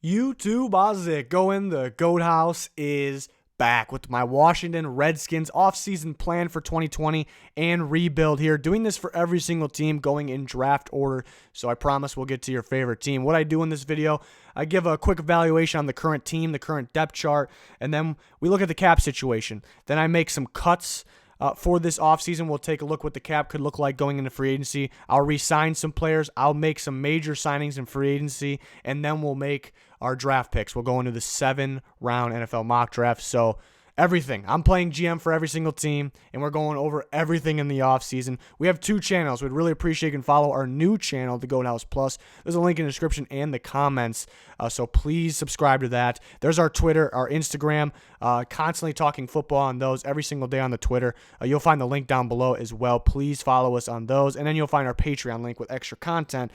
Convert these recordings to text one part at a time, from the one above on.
YouTube, how's it going? The Goat House is back with my Washington Redskins offseason plan for 2020 and rebuild here. Doing this for every single team going in draft order, so I promise we'll get to your favorite team. What I do in this video, I give a quick evaluation on the current team, the current depth chart, and then we look at the cap situation. Then I make some cuts for this offseason. We'll take a look what the cap could look like going into free agency. I'll re-sign some players. I'll make some major signings in free agency, and then we'll make our draft picks. We'll go into the 7-round NFL mock draft. So everything. I'm playing GM for every single team, and we're going over everything in the offseason. We have two channels. We'd really appreciate you can follow our new channel, the Goat House Plus. There's a link in the description and the comments, so please subscribe to that. There's our Twitter, our Instagram, constantly talking football on those every single day on the Twitter. You'll find the link down below as well. Please follow us on those, and then you'll find our Patreon link with extra content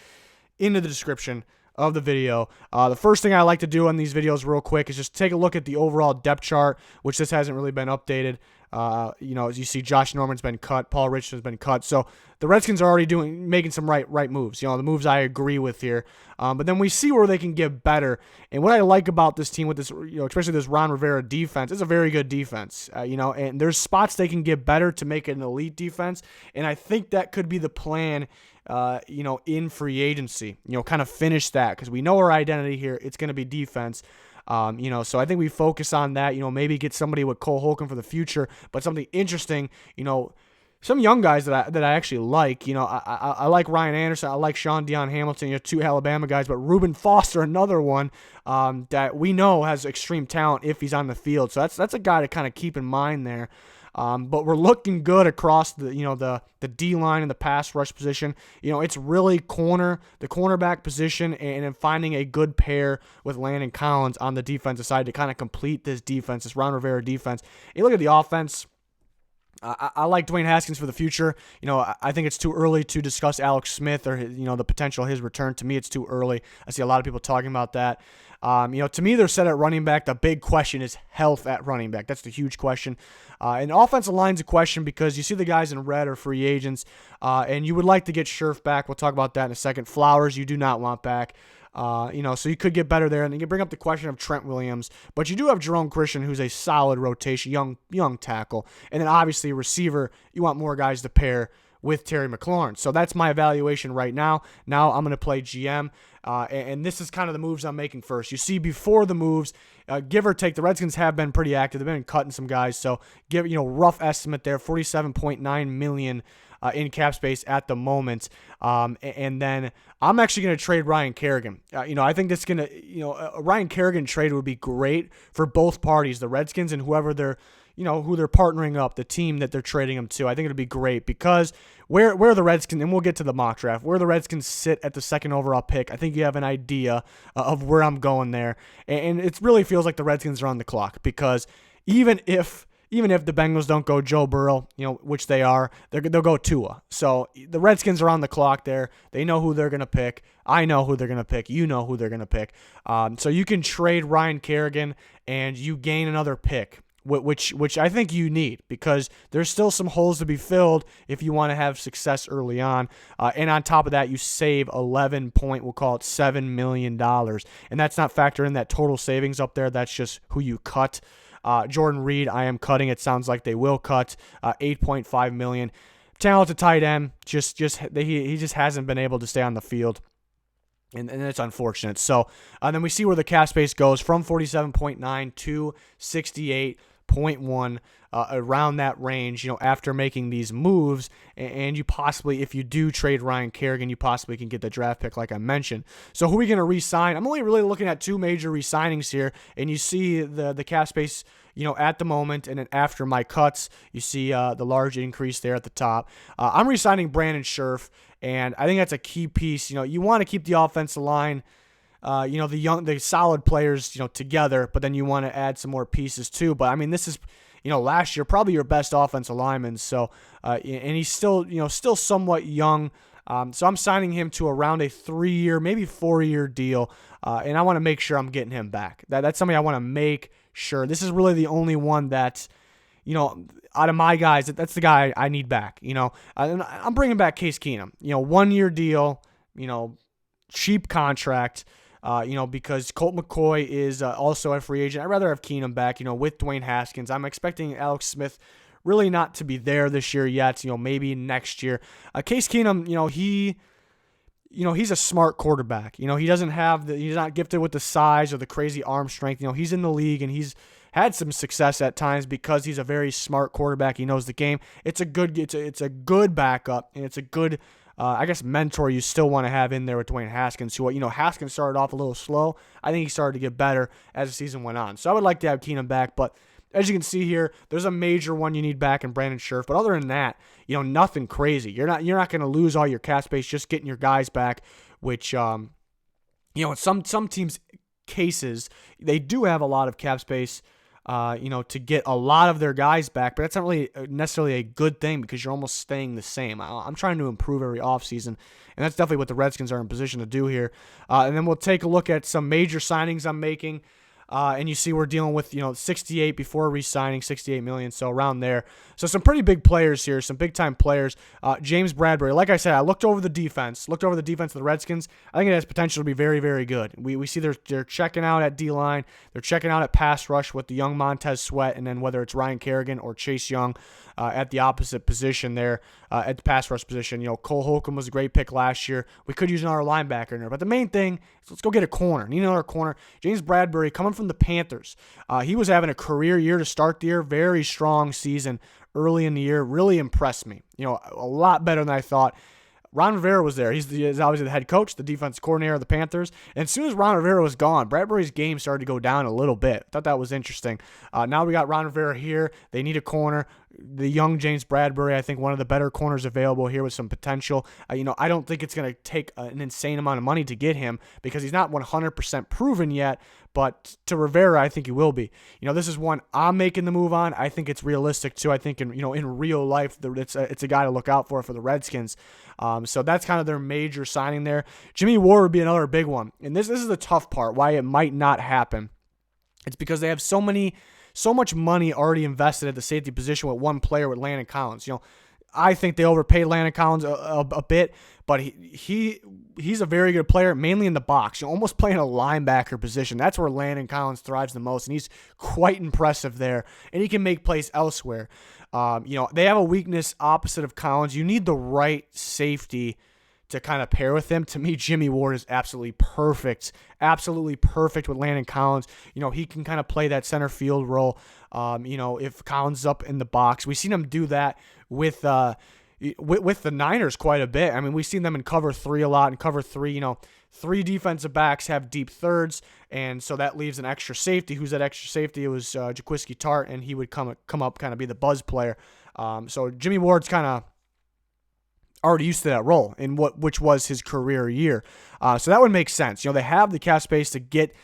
in the description of the video. The first thing I like to do on these videos real quick is just take a look at the overall depth chart, which this hasn't really been updated. As you see, Josh Norman's been cut, Paul Richardson's been cut. So the Redskins are already making some right moves. The moves I agree with here. But then we see where they can get better. And what I like about this team with this, especially this Ron Rivera defense, it's a very good defense. And there's spots they can get better to make it an elite defense. And I think that could be the plan in free agency, kind of finish that, because we know our identity here. It's going to be defense. So I think we focus on that, maybe get somebody with Cole Holcomb for the future, but something interesting, some young guys that I actually like. I like Ryan Anderson. I like Sean Dion Hamilton, two Alabama guys, but Reuben Foster, another one that we know has extreme talent if he's on the field. So that's a guy to kind of keep in mind there. But we're looking good across the D line and the pass rush position. It's really the cornerback position, and then finding a good pair with Landon Collins on the defensive side to kind of complete this defense, this Ron Rivera defense. You look at the offense. I like Dwayne Haskins for the future. I think it's too early to discuss Alex Smith or the potential of his return. To me, it's too early. I see a lot of people talking about that. To me, they're set at running back. The big question is health at running back. That's the huge question. And offensive line's a question because you see the guys in red are free agents, and you would like to get Scherf back. We'll talk about that in a second. Flowers, you do not want back. So you could get better there, and you can bring up the question of Trent Williams, but you do have Jerome Christian, who's a solid rotation, young tackle, and then obviously receiver. You want more guys to pair with Terry McLaurin. So that's my evaluation right now. Now I'm going to play GM, and this is kind of the moves I'm making first. You see, before the moves, give or take, the Redskins have been pretty active. They've been cutting some guys, so rough estimate there, $47.9 million in cap space at the moment. And then I'm actually going to trade Ryan Kerrigan. I think that's going to, a Ryan Kerrigan trade would be great for both parties, the Redskins and whoever they're, who they're partnering up, the team that they're trading him to. I think it would be great because where the Redskins, and we'll get to the mock draft, where the Redskins sit at the second overall pick, I think you have an idea of where I'm going there. And it really feels like the Redskins are on the clock because even if the Bengals don't go Joe Burrow, which they are, they'll go Tua. So the Redskins are on the clock there. They know who they're going to pick. I know who they're going to pick. You know who they're going to pick. So you can trade Ryan Kerrigan and you gain another pick, which I think you need because there's still some holes to be filled if you want to have success early on. And on top of that, you save we'll call it $7 million. And that's not factoring in that total savings up there. That's just who you cut. Jordan Reed, I am cutting. It sounds like they will cut $8.5 million. Talented tight end, he just hasn't been able to stay on the field, and it's unfortunate. So then we see where the cap space goes from 47.9 to 68.1, around that range. After making these moves, and you possibly, if you do trade Ryan Kerrigan, you possibly can get the draft pick like I mentioned. So who are we going to re-sign? I'm only really looking at two major re-signings here, and you see the cap space, at the moment, and then after my cuts, you see the large increase there at the top. I'm re-signing Brandon Scherf, and I think that's a key piece. You want to keep the offensive line, the solid players, together, but then you want to add some more pieces too. But I mean, this is, last year probably your best offensive lineman. So, and he's still, still somewhat young. So I'm signing him to around a 3-year, maybe 4-year deal. And I want to make sure I'm getting him back. That's something I want to make sure. This is really the only one that, out of my guys, that's the guy I need back. I'm bringing back Case Keenum. 1-year deal, cheap contract. because Colt McCoy is also a free agent. I'd rather have Keenum back, with Dwayne Haskins. I'm expecting Alex Smith really not to be there this year yet, maybe next year. Case Keenum, he's a smart quarterback. He doesn't have he's not gifted with the size or the crazy arm strength. He's in the league and he's had some success at times because he's a very smart quarterback. He knows the game. It's a good backup, and it's a good mentor you still want to have in there with Dwayne Haskins, who, Haskins started off a little slow. I think he started to get better as the season went on. So I would like to have Keenum back, but as you can see here, there's a major one you need back in Brandon Scherff. But other than that, nothing crazy. You're not going to lose all your cap space just getting your guys back, which, in some teams' cases, they do have a lot of cap space, to get a lot of their guys back, but that's not really necessarily a good thing because you're almost staying the same. I'm trying to improve every offseason, and that's definitely what the Redskins are in position to do here. And then we'll take a look at some major signings I'm making. And you see we're dealing with, 68 before re-signing, $68 million, so around there. So some pretty big players here, some big-time players. James Bradbury, like I said, I looked over the defense of the Redskins. I think it has potential to be very, very good. We see they're checking out at D-line. They're checking out at pass rush with the young Montez Sweat, and then whether it's Ryan Kerrigan or Chase Young at the opposite position there, at the pass rush position. Cole Holcomb was a great pick last year. We could use another linebacker in there. But the main thing is let's go get a corner. Need another corner. James Bradbury coming from the Panthers. He was having a career year to start the year. Very strong season early in the year. Really impressed me. A lot better than I thought. Ron Rivera was there. He's obviously the head coach, the defensive coordinator of the Panthers. And as soon as Ron Rivera was gone, Bradbury's game started to go down a little bit. I thought that was interesting. Now we got Ron Rivera here. They need a corner. The young James Bradbury, I think one of the better corners available here with some potential. I don't think it's going to take an insane amount of money to get him because he's not 100% proven yet. But to Rivera, I think he will be. This is one I'm making the move on. I think it's realistic too. I think in real life, it's a guy to look out for the Redskins. So that's kind of their major signing there. Jimmy Ward would be another big one. And this is the tough part, why it might not happen. It's because they have so much money already invested at the safety position with one player, with Landon Collins. I think they overpaid Landon Collins a bit, but he's a very good player, mainly in the box. Almost playing a linebacker position. That's where Landon Collins thrives the most, and he's quite impressive there. And he can make plays elsewhere. They have a weakness opposite of Collins. You need the right safety to kind of pair with him. To me, Jimmy Ward is absolutely perfect with Landon Collins. He can kind of play that center field role. If Collins is up in the box, we've seen him do that with the Niners quite a bit. I mean, we've seen them in cover 3 a lot. In cover 3, 3 defensive backs have deep thirds, and so that leaves an extra safety. Who's that extra safety? It was Jaquiski Tart, and he would come up, kind of be the buzz player. So Jimmy Ward's kind of already used to that role in which was his career year. So that would make sense. They have the cap space to get,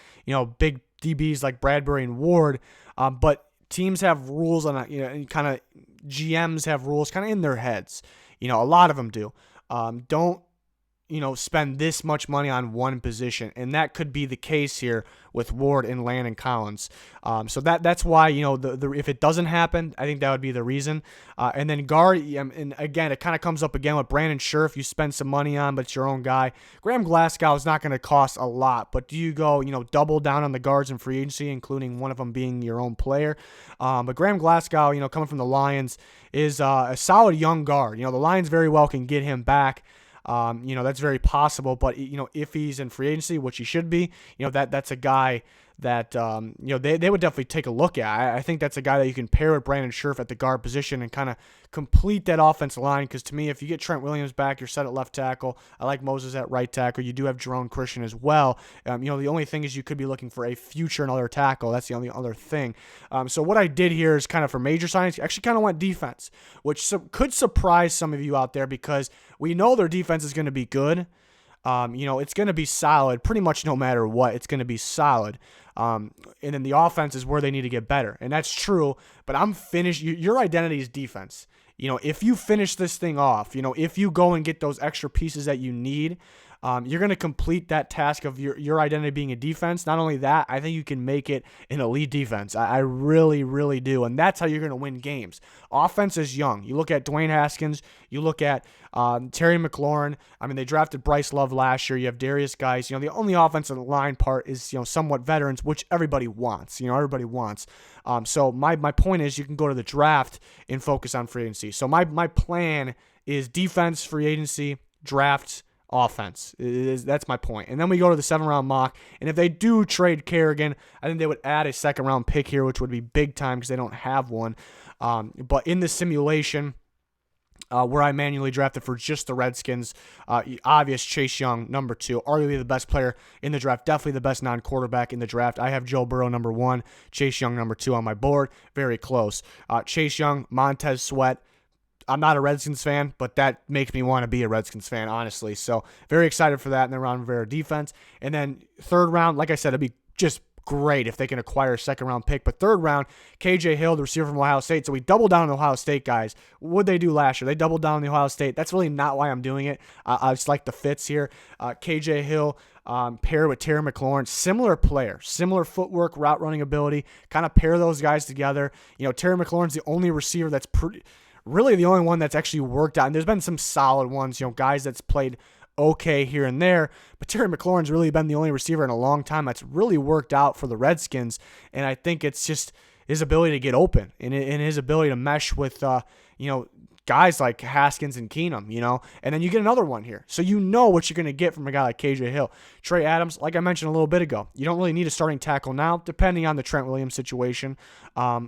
big DBs like Bradbury and Ward, but teams have rules on, kind of GMs have rules kind of in their heads. A lot of them do. Don't, spend this much money on one position, and that could be the case here with Ward and Landon Collins. So that's why, if it doesn't happen, I think that would be the reason. And then guard, and again, it kind of comes up again with Brandon Scherff. You spend some money on, but it's your own guy. Graham Glasgow is not going to cost a lot, but do you go, double down on the guards in free agency, including one of them being your own player? But Graham Glasgow, coming from the Lions, is a solid young guard. The Lions very well can get him back. That's very possible, but if he's in free agency, which he should be, that's a guy that they would definitely take a look at. I think that's a guy that you can pair with Brandon Scherff at the guard position and kind of complete that offensive line. Because to me, if you get Trent Williams back, you're set at left tackle. I like Moses at right tackle. You do have Jerome Christian as well. The only thing is you could be looking for a future another tackle. That's the only other thing. So what I did here is kind of for major signings, actually kind of went defense, which could surprise some of you out there because we know their defense is going to be good. It's going to be solid pretty much no matter what. It's going to be solid. And then the offense is where they need to get better. And that's true, but I'm finished. Your identity is defense. If you finish this thing off, if you go and get those extra pieces that you need, you're going to complete that task of your identity being a defense. Not only that, I think you can make it an elite defense. I really, really do. And that's how you're going to win games. Offense is young. You look at Dwayne Haskins. You look at Terry McLaurin. I mean, they drafted Bryce Love last year. You have Darius Geis. The only offensive line part is, somewhat veterans, which everybody wants. Everybody wants. So my point is you can go to the draft and focus on free agency. So my plan is defense, free agency, draft, offense. That's my point. And then we go to the 7th-round mock. And if they do trade Kerrigan, I think they would add a 2nd-round pick here, which would be big time because they don't have one. But in this simulation, where I manually drafted for just the Redskins, obvious Chase Young, number 2, arguably the best player in the draft, definitely the best non-quarterback in the draft. I have Joe Burrow, number 1, Chase Young, number 2 on my board. Very close. Chase Young, Montez Sweat. I'm not a Redskins fan, but that makes me want to be a Redskins fan, honestly. So very excited for that. And then Ron Rivera defense. And then 3rd round, like I said, it'd be just great if they can acquire a 2nd-round pick. But 3rd round, KJ Hill, the receiver from Ohio State. So we doubled down on the Ohio State guys. What did they do last year? They doubled down on the Ohio State. That's really not why I'm doing it. I just like the fits here. KJ Hill paired with Terry McLaurin. Similar player, similar footwork, route running ability. Kind of pair those guys together. Terry McLaurin's the only receiver that's really the only one that's actually worked out. And there's been some solid ones, guys that's played okay here and there. But Terry McLaurin's really been the only receiver in a long time that's really worked out for the Redskins. And I think it's just his ability to get open and his ability to mesh with, guys like Haskins and Keenum, and then you get another one here. So what you're going to get from a guy like KJ Hill. Trey Adams, like I mentioned a little bit ago, you don't really need a starting tackle now, depending on the Trent Williams situation,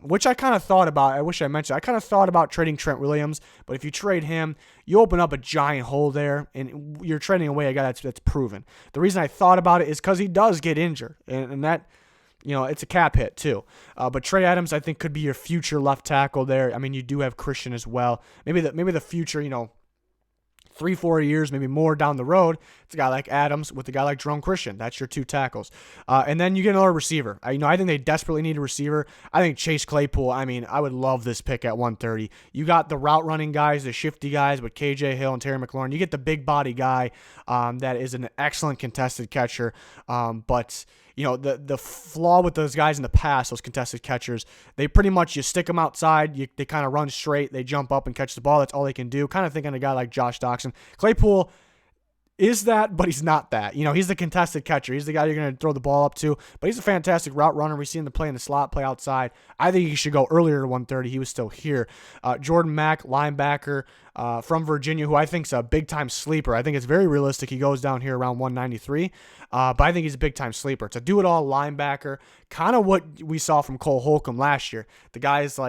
which I kind of thought about. I wish I mentioned. I kind of thought about trading Trent Williams, but if you trade him, you open up a giant hole there, and you're trading away a guy that's proven. The reason I thought about it is because he does get injured, and that, it's a cap hit too. But Trey Adams, I think, could be your future left tackle there. I mean, you do have Christian as well. Maybe the future, 3-4 years, maybe more down the road, it's a guy like Adams with a guy like Jerome Christian. That's your 2 tackles. And then you get another receiver. I think they desperately need a receiver. I think Chase Claypool, I would love this pick at 130. You got the route running guys, the shifty guys with KJ Hill and Terry McLaurin. You get the big body guy that is an excellent contested catcher. But the flaw with those guys in the past, those contested catchers, they pretty much, you stick them outside, they kind of run straight, they jump up and catch the ball. That's all they can do. Kind of thinking of a guy like Josh Doxson. Claypool is that, but he's not that. He's the contested catcher. He's the guy you're going to throw the ball up to, but he's a fantastic route runner. We see him to play in the slot, play outside. I think he should go earlier to 130. He was still here. Jordan Mack, linebacker from Virginia, who I think is a big-time sleeper. I think it's very realistic he goes down here around 193, but I think he's a big-time sleeper. It's a do-it-all linebacker, kind of what we saw from Cole Holcomb last year. The guy is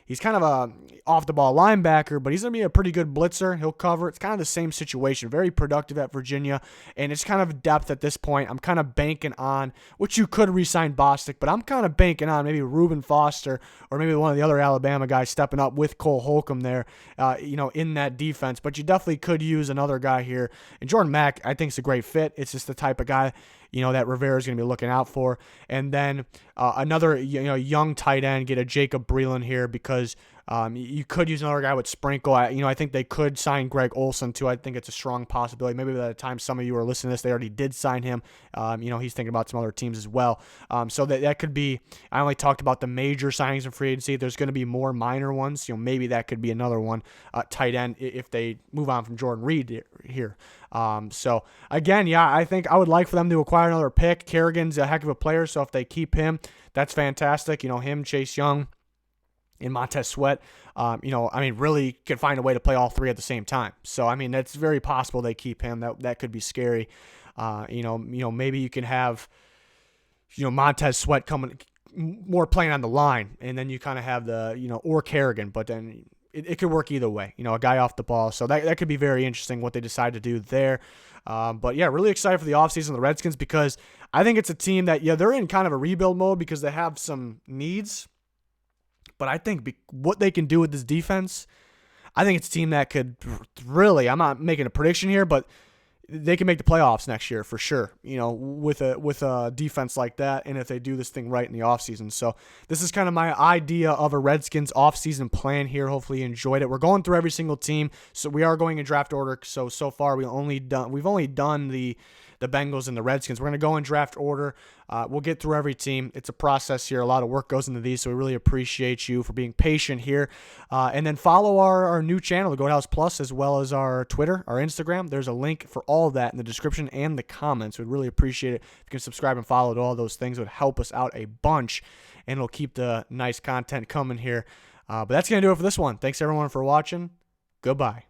he's kind of a off-the-ball linebacker, but he's going to be a pretty good blitzer. He'll cover. It's kind of the same situation. Very productive at Virginia, and it's kind of depth at this point. I'm kind of banking on, which you could re-sign Bostic, but I'm kind of banking on maybe Reuben Foster or maybe one of the other Alabama guys stepping up with Cole Holcomb there, in that defense. But you definitely could use another guy here. And Jordan Mack, I think, is a great fit. It's just the type of guy that Rivera is going to be looking out for. And then another young tight end, get a Jacob Breland here because you could use another guy with Sprinkle. I think they could sign Greg Olsen too. I think it's a strong possibility. Maybe by the time some of you are listening to this, they already did sign him. He's thinking about some other teams as well. So that could be. I only talked about the major signings in free agency. There's going to be more minor ones. Maybe that could be another one. Tight end if they move on from Jordan Reed here. So again, I think I would like for them to acquire another pick. Kerrigan's a heck of a player, so if they keep him, that's fantastic. Him, Chase Young, and Montez Sweat, really could find a way to play all 3 at the same time. So, that's very possible they keep him. That could be scary. Maybe you can have, Montez Sweat coming more playing on the line, and then you kind of have the, or Kerrigan, but then it could work either way, a guy off the ball. So that could be very interesting what they decide to do there. But yeah, really excited for the offseason of the Redskins because I think it's a team that, they're in kind of a rebuild mode because they have some needs. But I think what they can do with this defense, I think it's a team that could really, I'm not making a prediction here, but they can make the playoffs next year for sure, with a defense like that, and if they do this thing right in the offseason. So this is kind of my idea of a Redskins offseason plan here. Hopefully you enjoyed it. We're going through every single team, so we are going in draft order. So far we've only done the Bengals and the Redskins. We're going to go in draft order. We'll get through every team. It's a process here. A lot of work goes into these, so we really appreciate you for being patient here. And then follow our new channel, the Goat House Plus, as well as our Twitter, our Instagram. There's a link for all of that in the description and the comments. We'd really appreciate it if you can subscribe and follow to all those things. It would help us out a bunch, and it'll keep the nice content coming here. But that's going to do it for this one. Thanks, everyone, for watching. Goodbye.